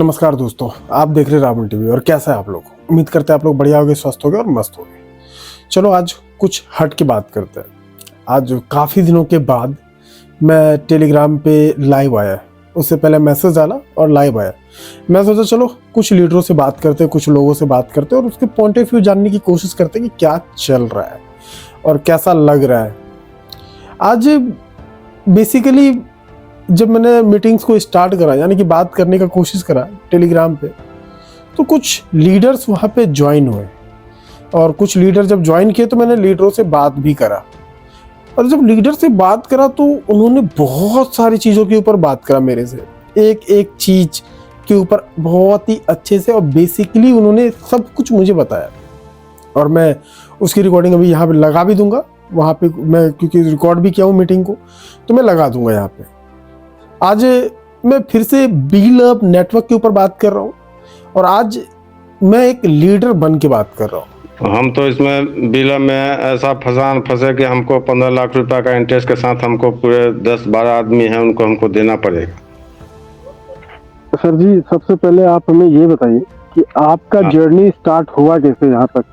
नमस्कार दोस्तों, आप देख रहे हैं रावण टीवी। और कैसा है आप लोग? उम्मीद करते हैं आप लोग बढ़िया होगे, स्वस्थ होगे और मस्त होगे। चलो आज कुछ हट के बात करते हैं। आज काफ़ी दिनों के बाद मैं टेलीग्राम पे लाइव आया। उससे पहले मैसेज डाला और लाइव आया। मैं सोचा चलो कुछ लीडरों से बात करते हैं, कुछ लोगों से बात करते हैं और उसके पॉइंट ऑफ व्यू जानने की कोशिश करते हैं कि क्या चल रहा है और कैसा लग रहा है। आज बेसिकली जब मैंने मीटिंग्स को स्टार्ट करा, यानी कि बात करने का कोशिश करा टेलीग्राम पे, तो कुछ लीडर्स वहाँ पे ज्वाइन हुए। और कुछ लीडर जब ज्वाइन किए तो मैंने लीडरों से बात भी करा। और जब लीडर से बात करा तो उन्होंने बहुत सारी चीज़ों के ऊपर बात करा मेरे से, एक एक चीज़ के ऊपर बहुत ही अच्छे से। और बेसिकली उन्होंने सब कुछ मुझे बताया और मैं उसकी रिकॉर्डिंग अभी यहाँ पे लगा भी दूंगा। वहाँ पे मैं क्योंकि रिकॉर्ड भी किया हूँ मीटिंग को, तो मैं लगा दूंगा यहाँ पे। आज मैं फिर से बी लव नेटवर्क के ऊपर बात कर रहा हूँ और आज मैं एक लीडर बन के बात कर रहा हूँ। हम तो इसमें बिल में ऐसा फंसे कि हमको 15 लाख रुपए का इंटरेस्ट के साथ हमको पूरे 10-12 आदमी हैं, उनको हमको देना पड़ेगा। सर जी, सबसे पहले आप हमें ये बताइए कि आपका जर्नी स्टार्ट हुआ कैसे, यहाँ तक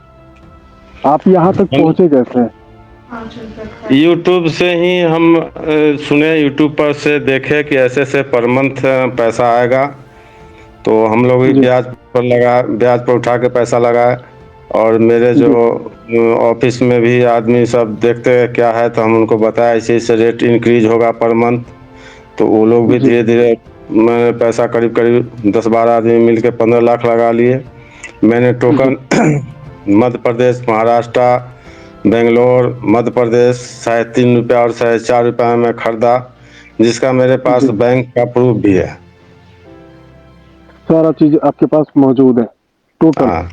आप यहाँ तक पहुँचे कैसे? यूट्यूब से ही हम सुने, यूट्यूब पर से देखे कि ऐसे ऐसे पर मंथ पैसा आएगा, तो हम लोग भी ब्याज पर उठा के पैसा लगाए। और मेरे जो ऑफिस में भी आदमी सब देखते हैं क्या है, तो हम उनको बताया ऐसे रेट इंक्रीज होगा पर मंथ। तो वो लोग भी धीरे धीरे मैंने पैसा करीब 10-12 आदमी मिलके 15 लाख लगा लिए। मैंने टोकन मध्य प्रदेश, महाराष्ट्र, बेंगलोर, मध्य प्रदेश 3.5 रुपया और 4.5 रुपये में खरीदा, जिसका मेरे पास बैंक का प्रूफ भी है। सारा चीज आपके पास मौजूद है टोटल? हाँ,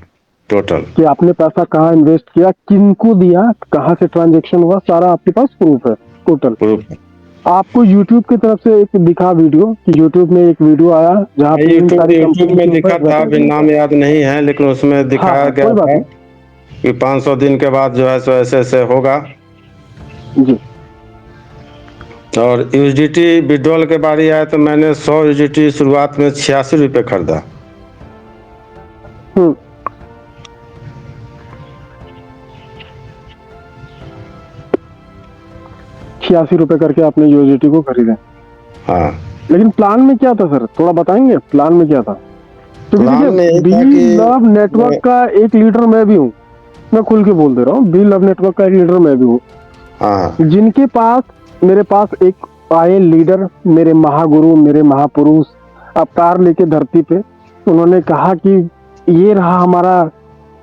टोटल कि आपने पैसा कहाँ इन्वेस्ट किया, किनको दिया, कहाँ से ट्रांजैक्शन हुआ, सारा आपके पास प्रूफ है टोटल। प्रूफ है। आपको यूट्यूब की तरफ से एक दिखा वीडियो कि यूट्यूब में एक वीडियो आया जहाँ पे यूट्यूब में दिखा था, अभी नाम याद नहीं है, लेकिन उसमें दिखाया गया था कि 500 दिन के बाद जो है सो ऐसे ऐसे होगा जी। और यूएसडीटी विड्रॉल के बारी आया तो मैंने 100 यूएसडीटी शुरुआत में 86 रुपये खरीदा। 86 रुपए करके आपने यूएसडीटी को खरीदा? हाँ, लेकिन प्लान में क्या था सर, थोड़ा बताएंगे प्लान में क्या था? क्योंकि बी लव नेटवर्क का एक लीडर मैं भी हूँ, मैं खुल के बोल दे रहा हूँ, बी लव नेटवर्क का एक लीडर मैं भी हूँ। जिनके पास मेरे पास एक आए लीडर, मेरे महागुरु, मेरे महापुरुष अवतार लेके धरती पे, उन्होंने कहा कि ये रहा हमारा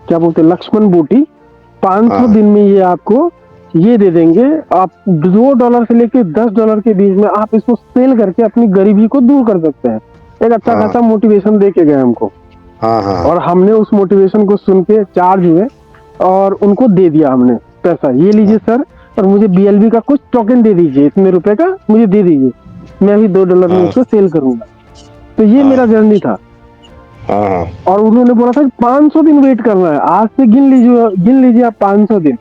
क्या बोलते लक्ष्मण बूटी, 500 दिन में ये आपको ये दे देंगे। आप $2 से लेके $10 के बीच में आप इसको सेल करके अपनी गरीबी को दूर कर सकते हैं। एक अच्छा खासा मोटिवेशन दे के गए हमको। और हमने उस मोटिवेशन को सुन के चार्ज हुए और उनको दे दिया हमने पैसा, ये लीजिए सर, और मुझे बीएलबी का कुछ टोकन दे दीजिए, इतने रुपए का मुझे दे दीजिए, मैं अभी $2 में उसको सेल करूंगा। तो ये मेरा जर्नी था। और उन्होंने बोला था 500 दिन वेट करना है, आज से गिन लीजिए आप 500 दिन।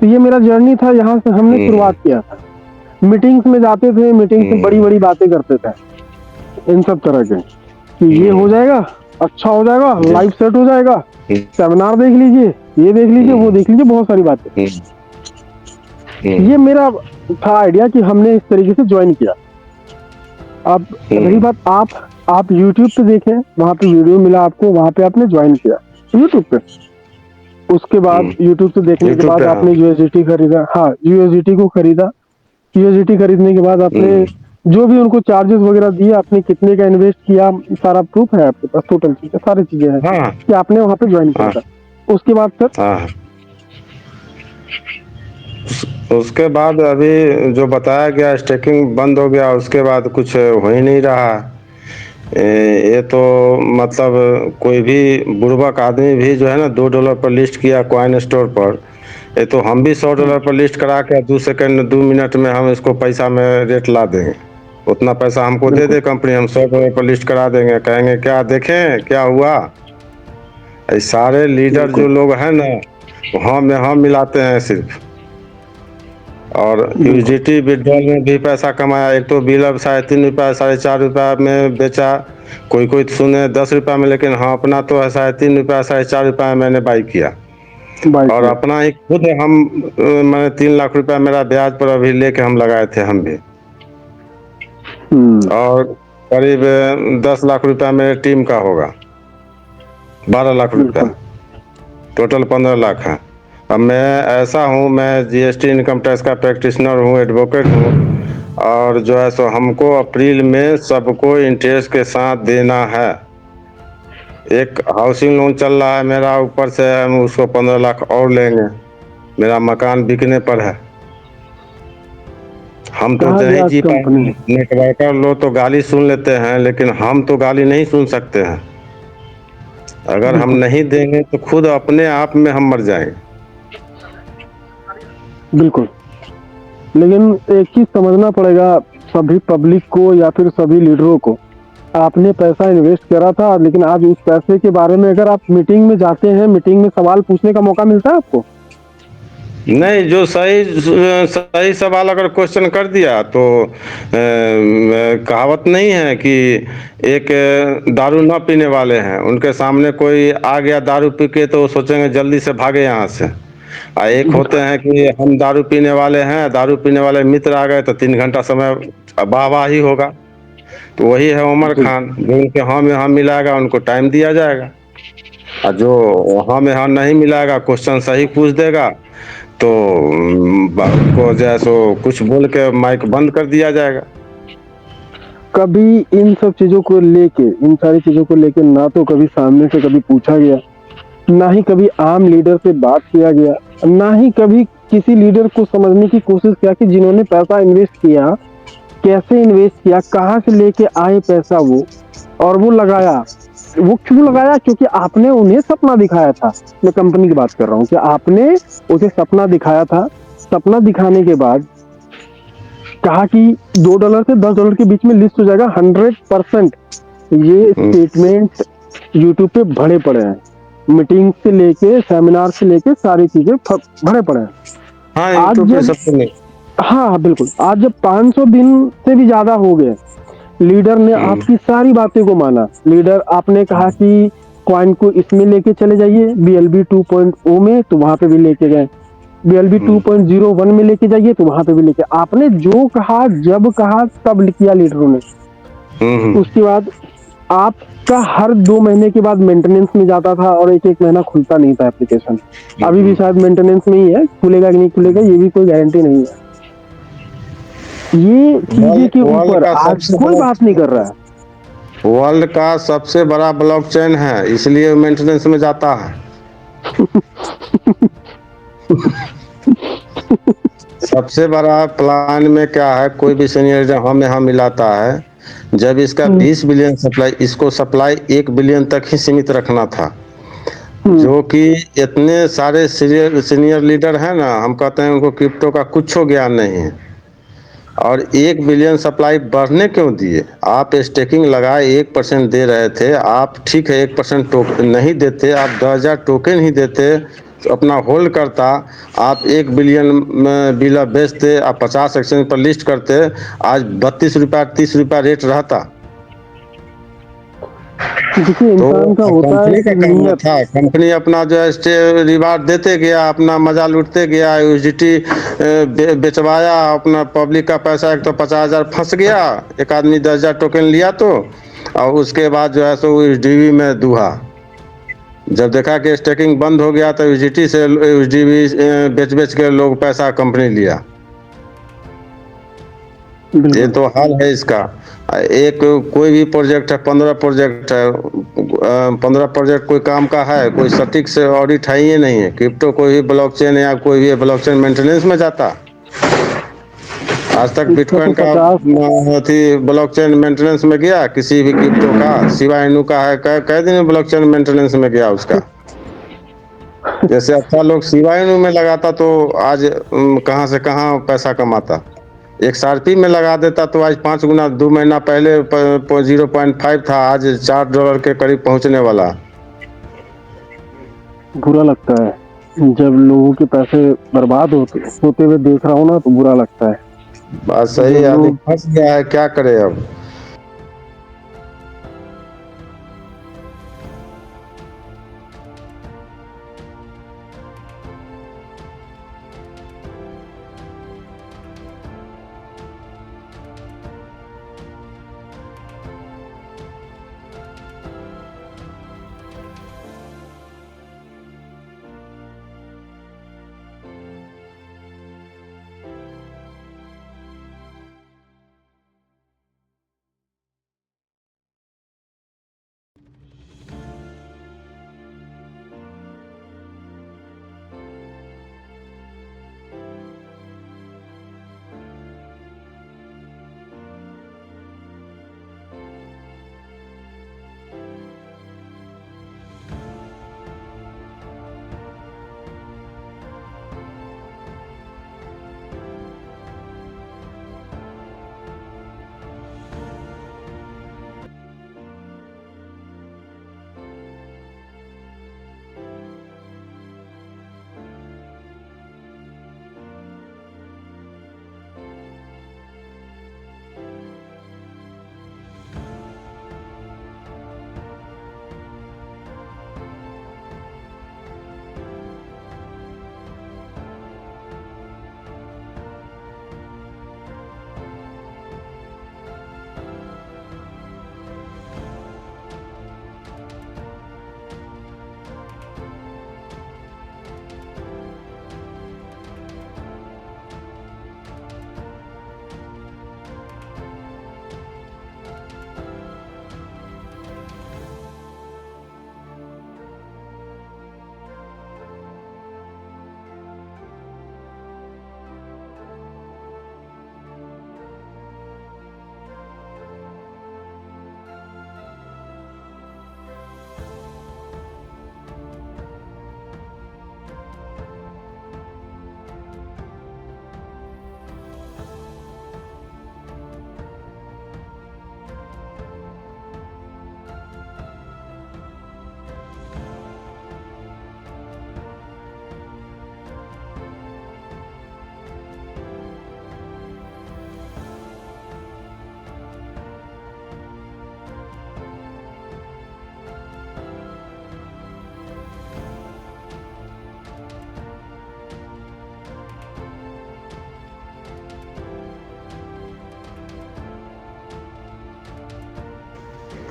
तो ये मेरा जर्नी था, यहाँ से हमने शुरुआत किया था। मीटिंग्स में जाते थे, मीटिंग्स में बड़ी बड़ी बातें करते थे इन सब तरह के कि ये हो जाएगा, अच्छा हो जाएगा, लाइफ सेट हो जाएगा, सेमिनार देख लीजिए, ये देख लीजिए, वो देख लीजिए, बहुत सारी बातें। ये मेरा था आइडिया कि हमने इस तरीके से ज्वाइन किया। अब रही बात आप यूट्यूब पे देखें, वहाँ पे वीडियो मिला आपको, वहाँ पे आपने ज्वाइन किया यूट्यूब पे। उसके बाद यूट्यूब से देखने के बाद आपने यूएसडीटी खरीदा। हाँ, यूएसडीटी को खरीदा। यूएसडीटी खरीदने के बाद आपने जो भी उनको चार्जेस वगैरह दिए, आपने कितने का इन्वेस्ट किया, सारा प्रूफ है आपके पास, टोटल चीजें, सारी चीजें हैं कि आपने वहाँ पे ज्वाइन किया था। उसके बाद सर उसके बाद अभी जो बताया गया स्टेकिंग बंद हो गया, उसके बाद कुछ हो ही नहीं रहा। ये तो मतलब कोई भी बुर्बक आदमी भी जो है ना $2 पर लिस्ट किया कॉइन स्टोर पर, ये तो हम भी $100 पर लिस्ट करा के 2 मिनट में हम इसको पैसा में रेट ला देंगे। उतना पैसा हमको दे दे कंपनी, हम $100 पर लिस्ट करा देंगे, कहेंगे क्या देखें क्या हुआ। सारे लीडर जो लोग हैं ना, हाँ में हाँ मिलाते हैं सिर्फ। और यूजिटी विड्रॉल में भी पैसा कमाया। एक तो बिल 3.5 रुपया 4.5 में बेचा, कोई कोई सुने 10 रुपया में, लेकिन हाँ अपना तो है 3.5 रुपया 4.5 रुपया में मैंने बाई किया। बाइक और में। अपना ही खुद हम मैंने 3 लाख रुपया मेरा ब्याज पर अभी लेके हम लगाए थे हम भी। और करीब 10 लाख रुपया मेरे टीम का होगा, 12 लाख रुपया, टोटल 15 लाख है। अब मैं ऐसा हूँ, मैं जीएसटी इनकम टैक्स का प्रैक्टिशनर हूँ, एडवोकेट हूँ, और जो है सो हमको अप्रैल में सबको इंटरेस्ट के साथ देना है। एक हाउसिंग लोन चल रहा है मेरा, ऊपर से हम उसको 15 लाख और लेंगे, मेरा मकान बिकने पर है। हम तो नहीं जी पाएंगे। नेटवर्कर लोग तो गाली सुन लेते हैं, लेकिन हम तो गाली नहीं सुन सकते हैं। अगर हम नहीं देंगे तो खुद अपने आप में हम मर जाएंगे। बिल्कुल, लेकिन एक चीज समझना पड़ेगा सभी पब्लिक को या फिर सभी लीडरों को, आपने पैसा इन्वेस्ट करा था, लेकिन आज उस पैसे के बारे में अगर आप मीटिंग में जाते हैं, मीटिंग में सवाल पूछने का मौका मिलता है आपको? नहीं, जो सही सवाल अगर क्वेश्चन कर दिया तो कहावत नहीं है कि एक दारू ना पीने वाले हैं, उनके सामने कोई आ गया दारू पी के तो वो सोचेंगे जल्दी से भागे यहाँ से। एक होते हैं कि हम दारू पीने वाले हैं, दारू पीने वाले मित्र आ गए तो 3 घंटा समय वाह ही होगा। तो वही है उमर खान, जो उनके हाँ में हाँ मिलाएगा उनको टाइम दिया जाएगा, और जो हाँ में हाँ नहीं मिलाएगा, क्वेश्चन सही पूछ देगा तो को जो है सो कुछ बोल के माइक बंद कर दिया जाएगा। कभी इन सब चीजों को लेके, इन सारी चीजों को लेके ना तो कभी सामने से कभी पूछा गया, ना ही कभी आम लीडर से बात किया गया, ना ही कभी किसी लीडर को समझने की कोशिश किया कि जिन्होंने पैसा इन्वेस्ट किया, कैसे इन्वेस्ट किया, कहाँ से लेके आए पैसा वो, और वो लगाया, वो क्यों लगाया? क्योंकि आपने उन्हें सपना दिखाया था। मैं कंपनी की बात कर रहा हूँ कि आपने उसे सपना दिखाया था। सपना दिखाने के बाद कहा कि $2 से $10 के बीच में लिस्ट हो जाएगा 100%। ये स्टेटमेंट यूट्यूब पे भरे पड़े हैं, मीटिंग से लेके सेमिनार से लेके सारी चीजें भरे पड़े हैं। हाँ, आज जब हाँ बिल्कुल, आज जब 500 दिन से भी ज्यादा हो गए, लीडर ने आपकी सारी बातें को माना। लीडर आपने कहा कि कॉइन को इसमें लेके चले जाइए BLB 2.0 में, तो वहां पे भी लेके गए। BLB 2.01 में लेके जाइए, तो वहां पे भी लेके, आपने जो कहा जब कहा तब किया लीडरों ने। उसके बाद आपका हर 2 महीने के बाद मेंटेनेंस में जाता था और एक महीना खुलता नहीं था एप्लीकेशन। अभी भी शायद मेंटेनेंस में ही है, खुलेगा कि नहीं खुलेगा ये भी कोई गारंटी नहीं है। ये चीजें के ऊपर आज कोई बात नहीं कर रहा है। वर्ल्ड का सबसे बड़ा ब्लॉकचेन है, इसलिए मेंटेनेंस में जाता है। सबसे बड़ा प्लान में क्या है, कोई भी सीनियर हमें हम मिलाता है, जब इसका 20 बिलियन सप्लाई, इसको सप्लाई 1 बिलियन तक ही सीमित रखना था। जो कि इतने सारे सीनियर लीडर हैं ना, हम कहते हैं उनको क्रिप्टो का कुछ ज्ञान नहीं है, और 1 बिलियन सप्लाई बढ़ने क्यों दिए? आप स्टेकिंग लगाए 1% दे रहे थे, आप ठीक है 1% टोकन नहीं देते, आप 10,000 टोकन ही देते तो अपना होल्ड करता, आप 1 बिलियन बिल बेचते, आप 50 एक्सचेंज पर लिस्ट करते, आज 32 रुपया 30 रुपया रेट रहता। इंसान का होता है का काम था, कंपनी अपना जो है रिवार्ड देते गया, अपना मजा लूटते गया, यूजिटी बेचवाया, अपना पब्लिक का पैसा एक तो 50,000 फंस गया, एक आदमी 10,000 टोकन लिया तो, और उसके बाद जो है सो यूजीडी में दूहा। जब देखा कि स्टेकिंग बंद हो गया तो यूजिटी से यूजीडी बेच के लोग पैसा कंपनी लिया। ये तो हाल है इसका। एक कोई भी प्रोजेक्ट है, 15 प्रोजेक्ट है, 15 प्रोजेक्ट कोई काम का है, कोई सटीक से ऑडिट है ही नहीं है। क्रिप्टो कोई भी ब्लॉकचेन या कोई भी ब्लॉकचेन मेंटेनेंस में जाता आज तक? बिटकॉइन का ब्लॉकचेन मेंटेनेंस में गया किसी भी क्रिप्टो का? सिवाय इनू का है, कह दिन ब्लॉकचेन मेंटेनेंस में गया उसका। जैसे अच्छा लोग सिवाय में लगाता तो आज कहाँ से कहाँ पैसा कमाता। XRP में लगा देता तो आज 5 गुना, 2 महीना पहले 0.5 था, आज $4 के करीब पहुंचने वाला। बुरा लगता है। जब लोगों के पैसे बर्बाद होते हुए देख रहा हूँ ना तो बुरा लगता है। बात सही जब है, आदमी लोग फंस गया है, क्या करे अब।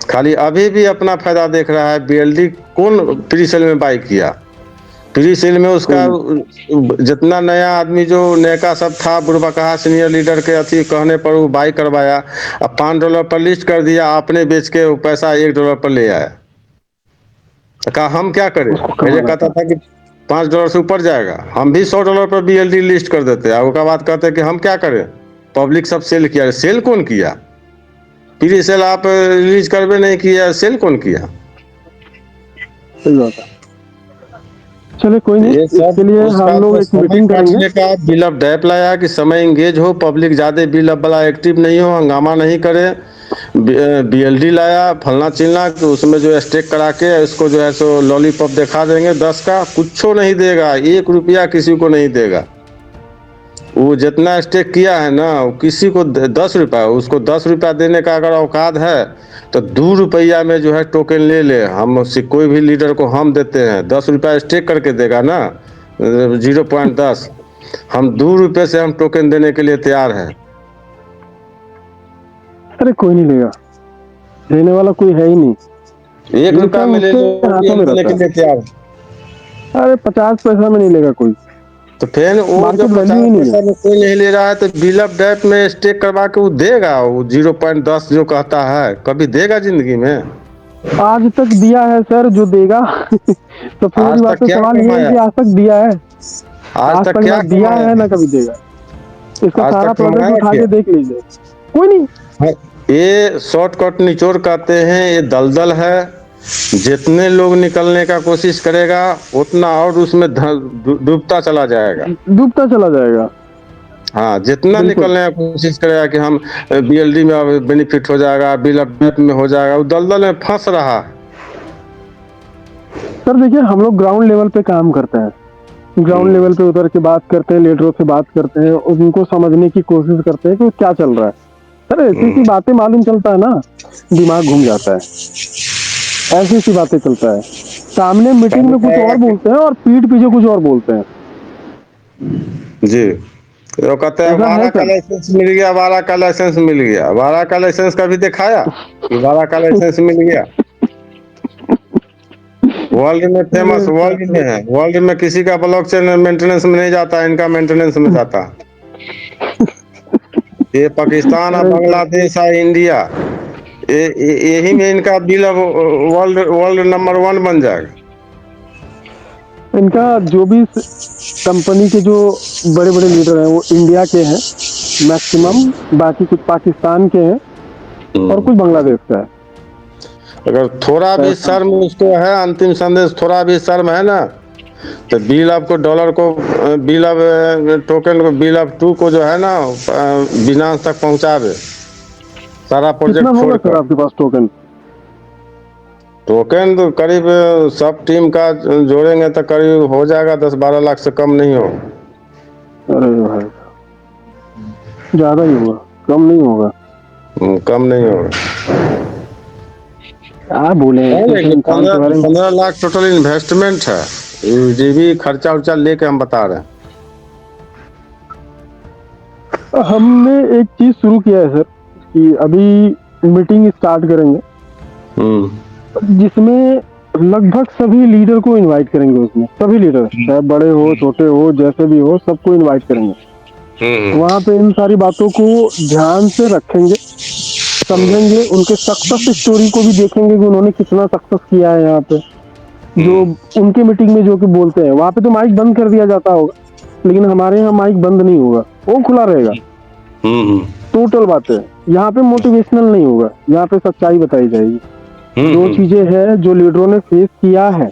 खाली अभी भी अपना फायदा देख रहा है। बीएलडी कौन प्री सेल में बाई किया? प्री सेल में उसका जितना नया आदमी जो नयका सब था, बुढ़वा कहा सीनियर लीडर के अथी कहने पर वो बाई करवाया, अब $5 पर लिस्ट कर दिया, आपने बेच के वो पैसा $1 पर ले आया। तो कहा हम क्या करें? पहले कहता था कि $5 से ऊपर जाएगा, हम भी $100 पर बीएलडी लिस्ट कर देते। अब उसका बात कहते कि हम क्या करें, पब्लिक सब सेल किया। सेल कौन किया? प्री सेल आप रिलीज करवे नहीं किया, सेल कौन किया? सही बात है। चलिए कोई नहीं, ये सब इसके लिए उसका हम लोग तो एक समय मीटिंग काटने करेंगे। का बिल ऑफ डैप लाया कि समय इंगेज हो, पब्लिक ज्यादा बिल ऑफ वाला एक्टिव नहीं हो, हंगामा नहीं करे। बीएलडी लाया फलना चिलना कि उसमें जो है स्टेक करा के इसको जो है सो लॉलीपॉप दिखा देंगे 10 का, कुछ नहीं देगा, ₹1 किसी को नहीं देगा। वो जितना स्टेक किया है ना, वो किसी को ₹10, उसको ₹10 देने का अगर औकात है तो ₹2 में जो है टोकन ले ले। हम कोई भी लीडर को हम देते हैं, ₹10 स्टेक करके देगा ना, 0.10, हम ₹2 से हम टोकन देने के लिए तैयार हैं। अरे कोई नहीं लेगा, देने वाला कोई है ही नहीं। ₹1 में ले लो, हाथों में देने के लिए तैयार। अरे 50 पैसा में नहीं लेगा कोई। तो फिर वो जो 50 पैसा में कोई नहीं ले रहा है तो बिल ऑफ डेट में स्टेक करवा के वो देगा, वो 0.10 जो कहता है, कभी देगा जिंदगी में? आज तक दिया है सर, जो देगा। तो फिर आज बात तक क्या सवाल ये है कि आज तक दिया है, आज तक क्या ना दिया है ना कभी देगा। इसका आज सारा तक प्रोजेक्ट उठा के देख लीजिए, कोई नहीं। ये शॉर्टकट निचोड़ कहते हैं, ये दलदल है। जितने लोग निकलने का कोशिश करेगा उतना और उसमें डूबता चला जाएगा, डूबता चला जाएगा। हाँ, जितना निकलने की कोशिश करेगा कि हम बीएलडी में बेनिफिट हो जाएगा, बिल ऑफ डेट में हो जाएगा, वो दलदल में फंस रहा है। सर देखिए, हम लोग ग्राउंड लेवल पे काम करते हैं, ग्राउंड लेवल पे उतर के बात करते हैं, लीडरों से बात करते हैं, उनको समझने की कोशिश करते हैं कि क्या चल रहा है। सर ऐसी सी बातें मालूम चलता है ना, दिमाग घूम जाता है। ऐसी सी बातें चलता है, सामने मीटिंग में कुछ और बोलते हैं और पीठ पीछे कुछ और बोलते हैं। जी, तो कहते हैं 12 का लाइसेंस मिल गया, 12 का लाइसेंस मिल गया, 12 का लाइसेंस कभी दिखाया कि 12 का लाइसेंस मिल गया? वर्ल्ड में फेमस, वर्ल्ड में है, वर्ल्ड में किसी का ब्लॉकचेन मेंटेनेंस में नहीं जाता, इनका मेंटेनेंस में जाता। ये पाकिस्तान और बांग्लादेश और इंडिया, यही में इनका बिल अब वर्ल्ड वर्ल्ड नंबर 1 बन जाएगा। इनका जो भी कंपनी के जो बड़े बड़े लीडर हैं वो इंडिया के हैं मैक्सिमम, बाकी कुछ पाकिस्तान के हैं और कुछ बांग्लादेश का है। अगर थोड़ा भी शर्म उसको है, अंतिम संदेश थोड़ा भी शर्म है ना, तो बिल ऑफ को डॉलर को, बिल ऑफ टोकन को, बिल ऑफ 2 को जो है ना बिनांस तक पहुंचावे सारा प्रोजेक्ट छोड़ कर। आपके पास टोकन टोकन तो करीब सब टीम का जोड़ेंगे तो करीब हो जाएगा 10-12 लाख से कम नहीं हो। अरे भाई ज्यादा ही होगा, कम नहीं होगा। कम नहीं होगा, क्या बोले। 15 लाख टोटल इन्वेस्टमेंट है, ये भी खर्चा उर्चा लेके हम बता रहे हैं। हमने एक चीज शुरू किया है सर कि अभी मीटिंग स्टार्ट करेंगे जिसमें लगभग सभी लीडर को इनवाइट करेंगे। उसमें सभी लीडर, चाहे बड़े हो छोटे हो जैसे भी हो, सबको इनवाइट करेंगे। वहाँ पे इन सारी बातों को ध्यान से रखेंगे, समझेंगे, उनके सक्सेस स्टोरी को भी देखेंगे कि उन्होंने कितना सक्सेस किया है। यहाँ पे जो उनके मीटिंग में जो कि बोलते हैं, वहाँ पे तो माइक बंद कर दिया जाता होगा, लेकिन हमारे यहाँ माइक बंद नहीं होगा, वो खुला रहेगा। टोटल बातें यहाँ पे मोटिवेशनल नहीं होगा, यहाँ पे सच्चाई बताई जाएगी। जो चीजें हैं जो लीडरों ने फेस किया है,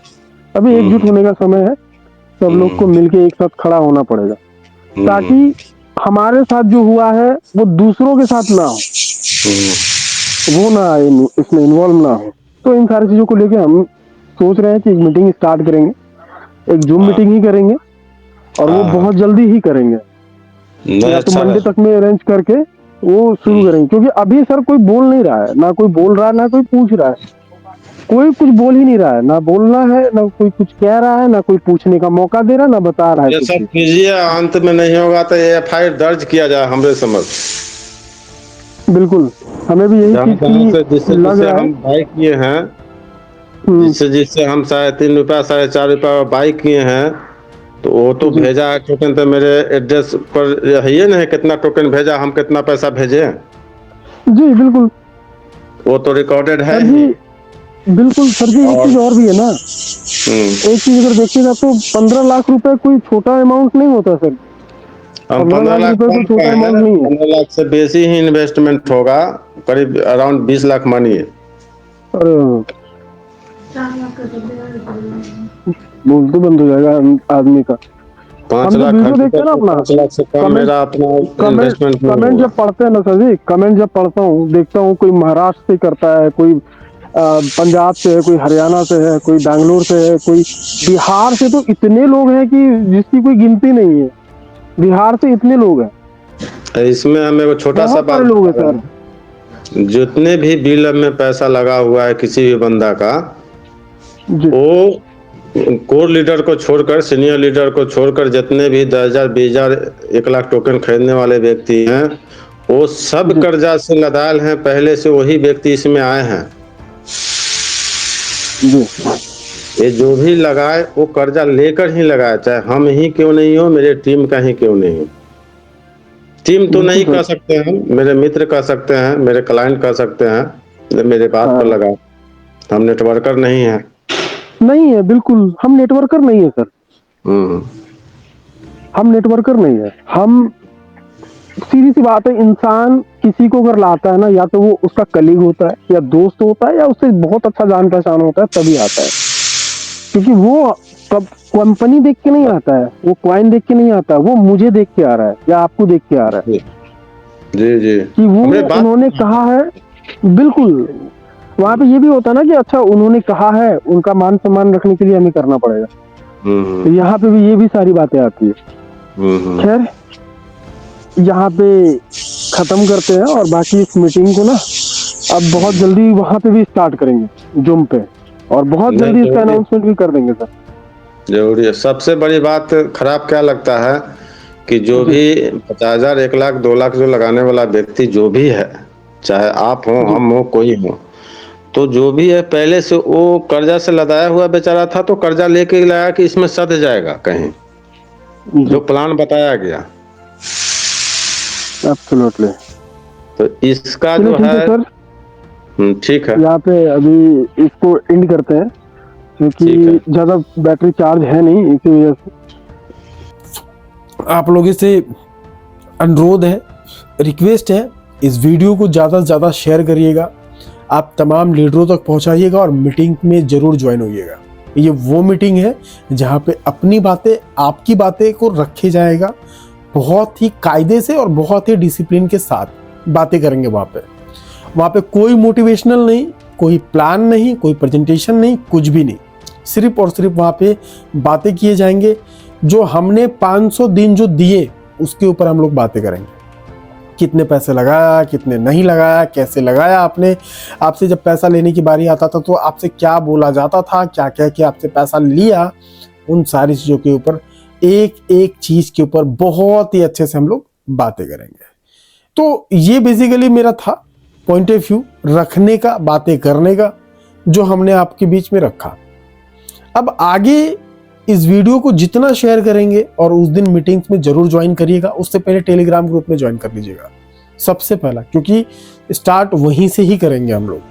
अभी एकजुट होने का समय है, सब लोग को मिलके एक साथ खड़ा होना पड़ेगा ताकि हमारे साथ जो हुआ है वो दूसरों के साथ ना हो, वो ना आए, इसमें इन्वॉल्व ना हो। तो इन सारी चीजों को लेके हम सोच रहे हैं कि एक मीटिंग स्टार्ट करेंगे, एक जूम मीटिंग ही करेंगे और वो बहुत जल्दी ही करेंगे, या तो मंडे तक में अरेंज करके वो शुरू करेंगे। क्योंकि अभी सर कोई बोल नहीं रहा है, ना कोई बोल रहा है, ना कोई पूछ रहा है, कोई कुछ बोल ही नहीं रहा है, ना बोलना है, ना कोई कुछ कह रहा है, ना कोई पूछने का मौका दे रहा, ना बता रहा है। ये सब कीजिए, अंत में नहीं होगा तो FIR दर्ज किया जाए हमरे समझ। बिल्कुल, हमें भी यही चीज जिससे हम बाइक किए हैं, जिससे हम 3.5 रुपया 4.5 रुपया बाइक किए हैं, तो वो तो भेजा है टोकन, तो मेरे एड्रेस पर है ही नहीं कितना टोकन भेजा, हम कितना पैसा भेजे। जी बिल्कुल, वो तो रिकॉर्डेड है जी। बिल्कुल सर जी, एक चीज और भी है ना, एक चीज अगर देखिएगा तो 15 लाख रुपए कोई छोटा अमाउंट नहीं होता सर। 15 लाख रुपए छोटा अमाउंट नहीं है, 15 लाख से बेसी ही इन्वेस्टमेंट होगा, करीब अराउंड 20 लाख मानिए। बोल तो बंद हो जाएगा आदमी का। 5 लाख देखते हैं ना अपना, 5 लाख से कम मेरा अपना इन्वेस्टमेंट। कमेंट जब पढ़ते हैं ना सर जी, कमेंट जब पढ़ता हूँ, देखता हूँ कोई महाराष्ट्र से करता है, कोई पंजाब से है, कोई हरियाणा से है, कोई बैंगलोर से है, कोई बिहार से। तो इतने लोग हैं कि जिसकी कोई गिनती नहीं है, बिहार से इतने लोग हैं। इसमें हमें वो छोटा सा बात, लोग हैं सर, जितने भी बिल में पैसा लगा हुआ है किसी भी बंदा का, वो कोर लीडर को छोड़कर, सीनियर लीडर को छोड़कर जितने भी 10,000 20,000 1 लाख टोकन खरीदने वाले व्यक्ति हैं, वो सब कर्जा से लदाल हैं, पहले से वही व्यक्ति इसमें आए हैं। ये जो भी लगाए वो कर्जा लेकर ही लगाए, चाहे हम ही क्यों नहीं हो, मेरे टीम का ही क्यों नहीं हो। टीम तो नहीं कह सकते हैं, मेरे मित्र कह सकते हैं, मेरे क्लाइंट कह सकते हैं, मेरे बात पर लगा। हम नेटवर्कर नहीं है, नहीं है, बिल्कुल हम नेटवर्कर नहीं है सर। हम नेटवर्कर नहीं है, हम सीधी सी बात है, इंसान किसी को अगर लाता है ना, या तो वो उसका कलीग होता है, या दोस्त होता है, या उससे बहुत अच्छा जान पहचान होता है, तभी आता है। क्योंकि वो कब कंपनी देख के नहीं आता है, वो कॉइन देख के नहीं आता है, वो मुझे देख के आ रहा है या आपको देख के आ रहा है। जी जी, कि वो उन्होंने कहा है। बिल्कुल, वहां पे ये भी होता है ना कि अच्छा उन्होंने कहा है, उनका मान सम्मान रखने के लिए हमें करना पड़ेगा। तो यहाँ पे भी ये भी सारी बातें आती है। खैर यहाँ पे खत्म करते हैं और बाकी इस मीटिंग को ना अब बहुत जल्दी वहां पे भी स्टार्ट करेंगे जूम पे, और बहुत जल्दी इसका अनाउंसमेंट भी कर देंगे सर। जरूरी है। सबसे बड़ी बात खराब क्या लगता है कि जो भी 50,000, 1 लाख, 2 लाख जो लगाने वाला व्यक्ति जो भी है, चाहे आप हो, हम हो, कोई हो, तो जो भी है पहले से वो कर्जा से लदाया हुआ बेचारा था, तो कर्जा लेके लाया कि इसमें सध जाएगा कहीं, जो प्लान बताया गया। एब्सोल्युटली। तो इसका जो है सर ठीक है, यहाँ पे अभी इसको एंड करते हैं क्योंकि ज्यादा बैटरी चार्ज है नहीं, इसी वजह से आप लोगों से अनुरोध है, रिक्वेस्ट है, इस वीडियो को ज़्यादा से ज़्यादा शेयर करिएगा, आप तमाम लीडरों तक पहुंचाइएगा और मीटिंग में ज़रूर ज्वाइन होइएगा। ये वो मीटिंग है जहां पे अपनी बातें, आपकी बातें को रखे जाएगा, बहुत ही कायदे से और बहुत ही डिसिप्लिन के साथ बातें करेंगे। वहाँ पे कोई मोटिवेशनल नहीं, कोई प्लान नहीं, कोई प्रेजेंटेशन नहीं, कुछ भी नहीं, सिर्फ और सिर्फ वहाँ पे बातें किए जाएंगे। जो हमने 500 दिन जो दिए उसके ऊपर हम लोग बातें करेंगे, कितने पैसे लगाया, कितने नहीं लगाया, कैसे लगाया आपने, आपसे जब पैसा लेने की बारी आता था तो आपसे क्या बोला जाता था, क्या कह के आपसे पैसा लिया, उन सारी चीज़ों के ऊपर, एक एक चीज़ के ऊपर बहुत ही अच्छे से हम लोग बातें करेंगे। तो ये बेसिकली मेरा था पॉइंट ऑफ व्यू रखने का, बातें करने का, जो हमने आपके बीच में रखा। अब आगे इस वीडियो को जितना शेयर करेंगे और उस दिन मीटिंग्स में जरूर ज्वाइन करिएगा, उससे पहले टेलीग्राम ग्रुप में ज्वाइन कर लीजिएगा सबसे पहला, क्योंकि स्टार्ट वहीं से ही करेंगे हम लोग।